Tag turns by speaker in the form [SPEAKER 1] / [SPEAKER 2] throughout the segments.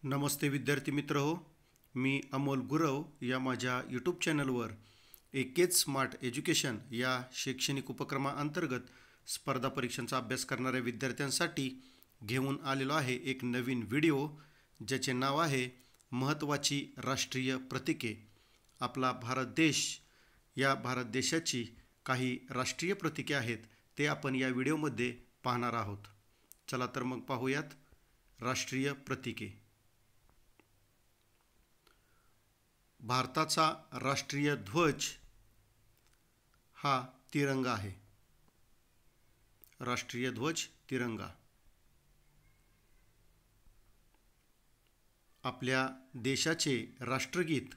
[SPEAKER 1] नमस्ते विद्यार्थी मित्र हो, मी अमोल गुरव या माझ्या यूट्यूब चॅनलवर एकेच स्मार्ट एज्युकेशन या शैक्षणिक उपक्रमाअंतर्गत स्पर्धा परीक्षांचा अभ्यास करणाऱ्या विद्यार्थ्यांसाठी घेऊन आलेलो आहे एक नवीन व्हिडिओ, ज्याचे नाव आहे महत्त्वाची राष्ट्रीय प्रतीके. आपला भारत देश, या भारत देशाची काही राष्ट्रीय प्रतीके आहेत ते आपण या व्हिडिओमध्ये पाहणार आहोत. चला तर मग पाहूयात राष्ट्रीय प्रतीके. भारताचा राष्ट्रीय ध्वज हा तिरंगा आहे. राष्ट्रीय ध्वज तिरंगा. आपल्या देशाचे राष्ट्रगीत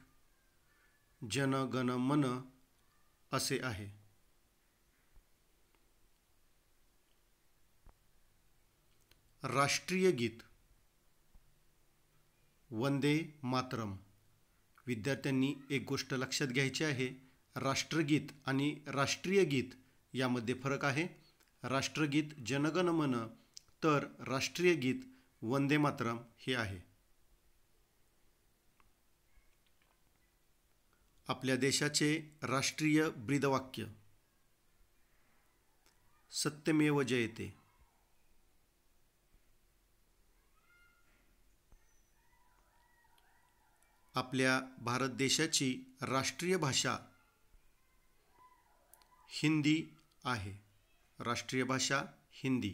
[SPEAKER 1] जन गण मन असे आहे. राष्ट्रीय गीत वंदे मातरम. विद्यार्थ्यांनी एक गोष्ट लक्षात घ्यायची आहे, राष्ट्रगीत आणि राष्ट्रीय गीत यामध्ये फरक आहे. राष्ट्रगीत जनगण मन तर राष्ट्रीय गीत वंदे मातरम हे आहे. आपल्या देशाचे राष्ट्रीय ब्रीदवाक्य सत्यमेव जयते. आपल्या भारत देशाची राष्ट्रीय भाषा हिंदी आहे. राष्ट्रीय भाषा हिंदी.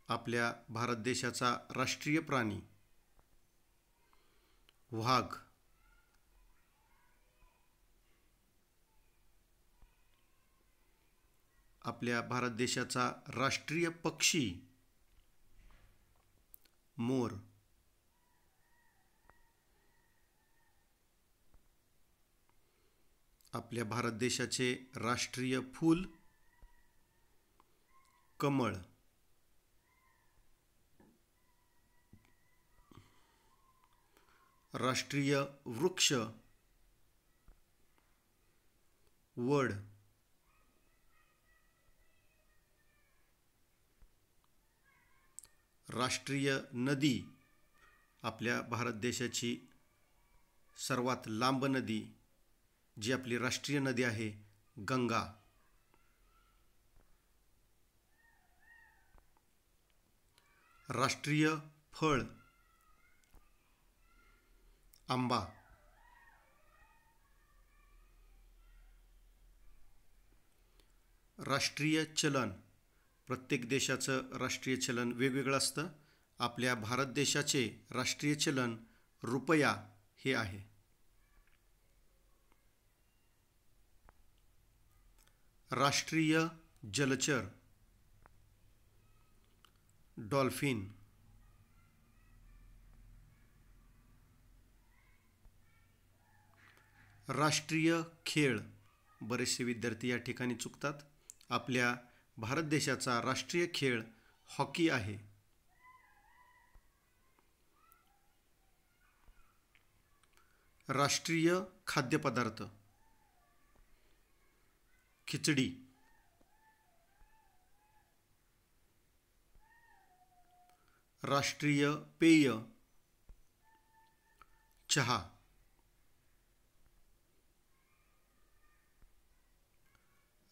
[SPEAKER 1] आपल्या भारत देशाचा राष्ट्रीय प्राणी वाघ. आपल्या भारत देशाचा राष्ट्रीय पक्षी मोर. आपल्या भारत देशाचे राष्ट्रीय फूल कमळ. राष्ट्रीय वृक्ष वड. राष्ट्रीय नदी, आपल्या भारत देशाची सर्वात लांब नदी जी आपली राष्ट्रीय नदी आहे, गंगा. राष्ट्रीय फळ आंबा. राष्ट्रीय चलन, प्रत्येक देशाचं राष्ट्रीय चलन वेगवेगळं असतं. आपल्या भारत देशाचे राष्ट्रीय चलन रुपया हे आहे. राष्ट्रीय जलचर डॉल्फिन. राष्ट्रीय खेळ, बरेचसे विद्यार्थी या ठिकाणी चुकतात. आपल्या भारत देशाचा राष्ट्रीय खेळ हॉकी आहे. राष्ट्रीय खाद्यपदार्थ खिचडी. राष्ट्रीय पेय चहा.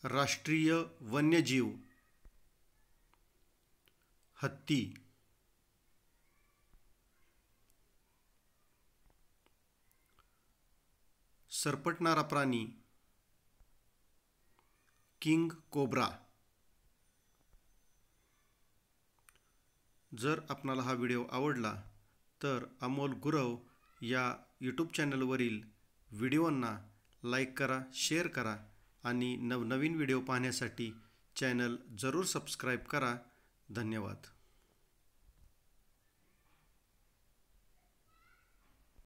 [SPEAKER 1] राष्ट्रीय वन्यजीव हत्ती. सरपटणारा प्राणी किंग कोब्रा. जर आपणाला हा व्हिडिओ आवडला तर अमोल गुरव या यूट्यूब चॅनलवरील व्हिडिओंना लाईक करा, शेअर करा आणि नवनवीन व्हिडिओ पाहण्यासाठी चॅनल जरूर सबस्क्राईब करा. धन्यवाद.